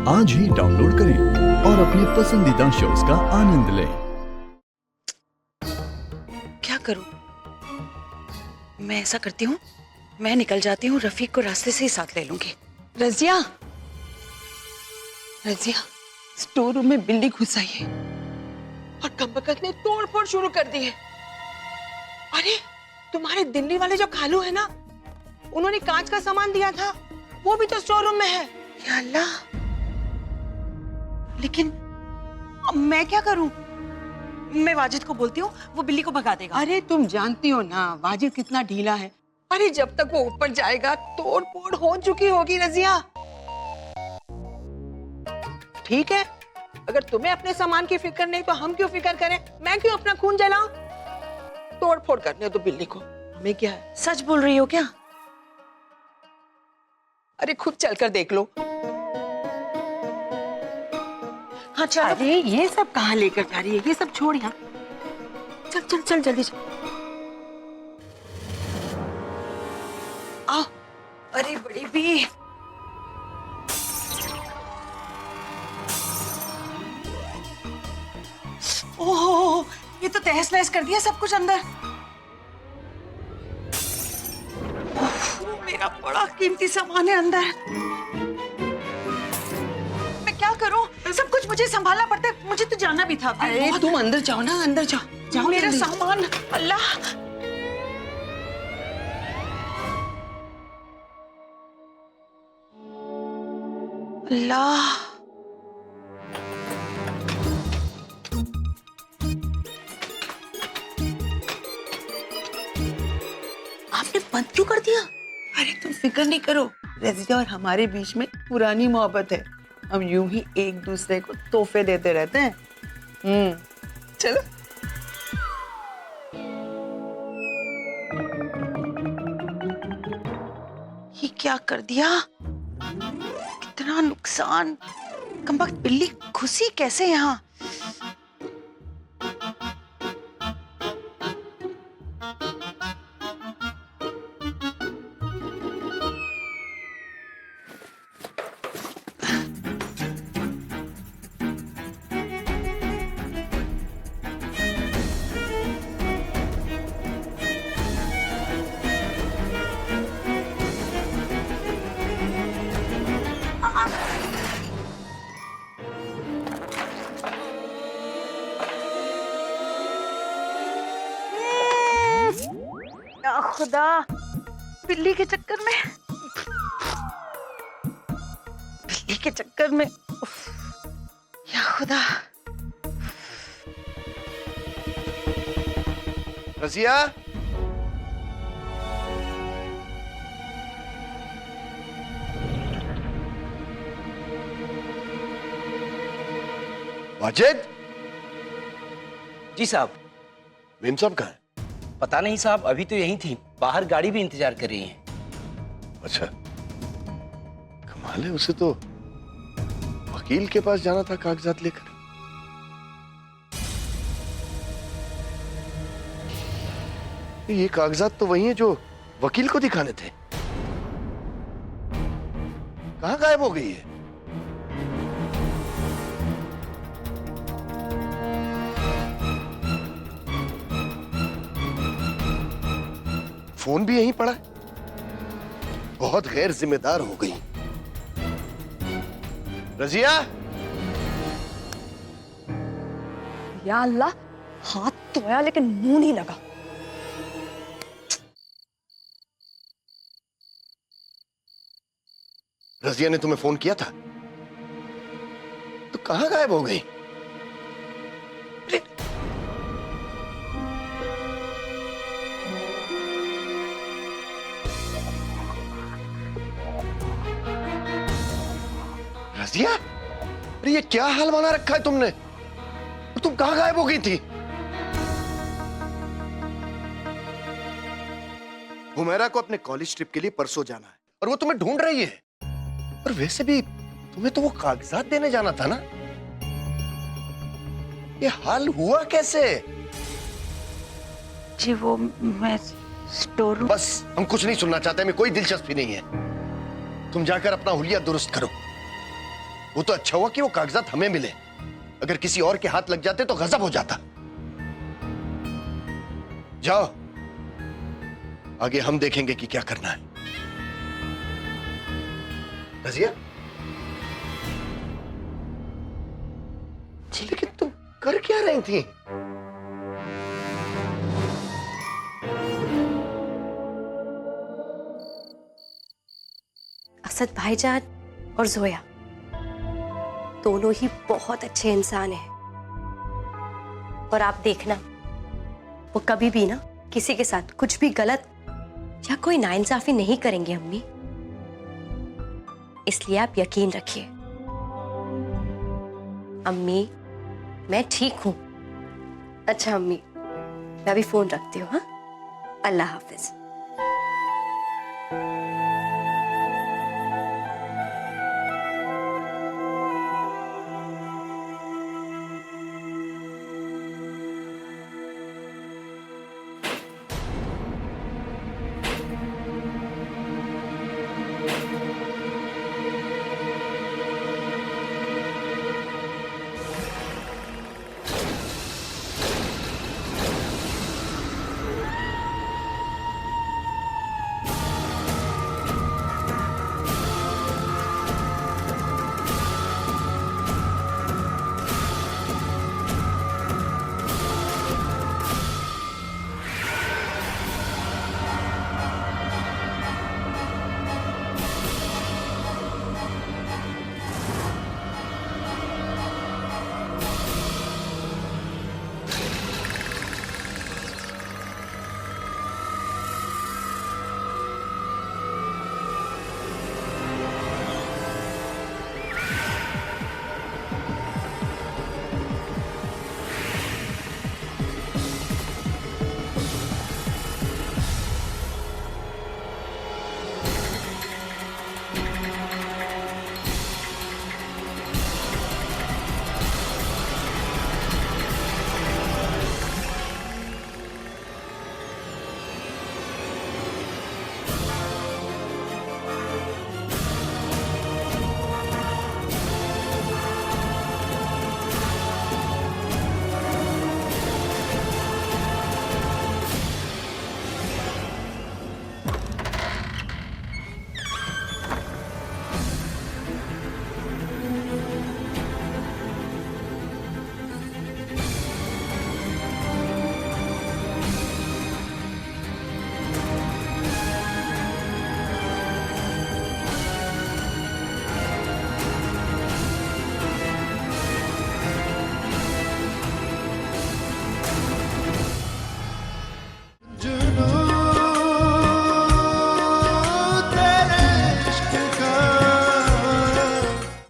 आज ही डाउनलोड करें और अपने पसंदीदा शोज का आनंद लें। क्या करूं? मैं ऐसा करती हूँ, मैं निकल जाती हूँ, रफीक को रास्ते से ही साथ ले लूंगी। रजिया, रजिया, स्टोर रूम में बिल्ली घुस आई है और कमबख्त ने तोड़ फोड़ शुरू कर दी है। अरे तुम्हारे दिल्ली वाले जो खालू है ना, उन्होंने कांच का सामान दिया था, वो भी तो स्टोर रूम में है। या अल्लाह, लेकिन अब मैं क्या करूं? मैं वाजिद को बोलती हूँ, वो बिल्ली को भगा देगा। अरे तुम जानती हो ना वाजिद कितना ढीला है। अरे जब तक वो ऊपर जाएगा तोड़ फोड़ हो चुकी होगी रजिया। ठीक है, अगर तुम्हें अपने सामान की फिक्र नहीं तो हम क्यों फिक्र करें? मैं क्यों अपना खून जलाऊं? तोड़ फोड़ करने तो बिल्ली को, हमें क्या है? सच बोल रही हो क्या? अरे खुद चलकर देख लो। हाँ चलो। अरे ये सब कहाँ लेकर जा रही है? ये सब छोड़ यहाँ। चल चल चल जल्दी चल। आओ। अरे बड़ी भी, ओह ये तो तहस नहस कर दिया सब कुछ अंदर। ओह, मेरा बड़ा कीमती सामान है अंदर। मैं क्या करूं? सब कुछ मुझे संभालना पड़ता है, मुझे तो जाना भी था। अरे तुम अंदर जाओ ना, अंदर जाओ। जाओ मेरा जल्दी। सामान, अल्लाह। अल्लाह, आपने बंद क्यों कर दिया? अरे तुम फिक्र नहीं करो, रजिया और हमारे बीच में पुरानी मोहब्बत है। हम यूं ही एक दूसरे को तोहफे देते रहते हैं। चलो। ये क्या कर दिया? कितना नुकसान! कमबख्त बिल्ली घुसी कैसे यहाँ? या खुदा, बिल्ली के चक्कर में, बिल्ली के चक्कर में, उफ, या खुदा। रजिया, वाजिद, जी साहब। मीम साहब कहाँ है? पता नहीं साहब, अभी तो यहीं थी, बाहर गाड़ी भी इंतजार कर रही है। अच्छा, कमाल है, उसे तो वकील के पास जाना था कागजात लेकर। ये कागजात तो वही हैं जो वकील को दिखाने थे। कहाँ गायब हो गई है? फोन भी यहीं पड़ा है। बहुत गैर जिम्मेदार हो गई। रजिया, या अल्लाह, हाथ तो आया लेकिन मुंह नहीं लगा। रजिया ने तुम्हें फोन किया था तो कहां गायब हो गई? रजिया, अरे ये क्या हाल बना रखा है तुमने? तुम कहां गायब हो गई थी? हुमैरा को अपने कॉलेज ट्रिप के लिए परसों जाना है और वो तुम्हें ढूंढ रही है। और वैसे भी तुम्हें तो वो कागजात देने जाना था ना। ये हाल हुआ कैसे? जी वो मैं स्टोर रूम। बस, हम कुछ नहीं सुनना चाहते, हमें कोई दिलचस्पी नहीं है। तुम जाकर अपना हुलिया दुरुस्त करो। वो तो अच्छा हुआ कि वो कागजात हमें मिले। अगर किसी और के हाथ लग जाते तो गजब हो जाता। जाओ, आगे हम देखेंगे कि क्या करना है। रजिया, लेकिन तुम कर क्या रही थी? असद भाईजान और जोया दोनों ही बहुत अच्छे इंसान हैं। और आप देखना, वो कभी भी ना किसी के साथ कुछ भी गलत या कोई नाइंसाफी नहीं करेंगे अम्मी। इसलिए आप यकीन रखिए। अम्मी, मैं ठीक हूं। अच्छा अम्मी, मैं अभी फोन रखती हूँ। हाँ, अल्लाह हाफिज।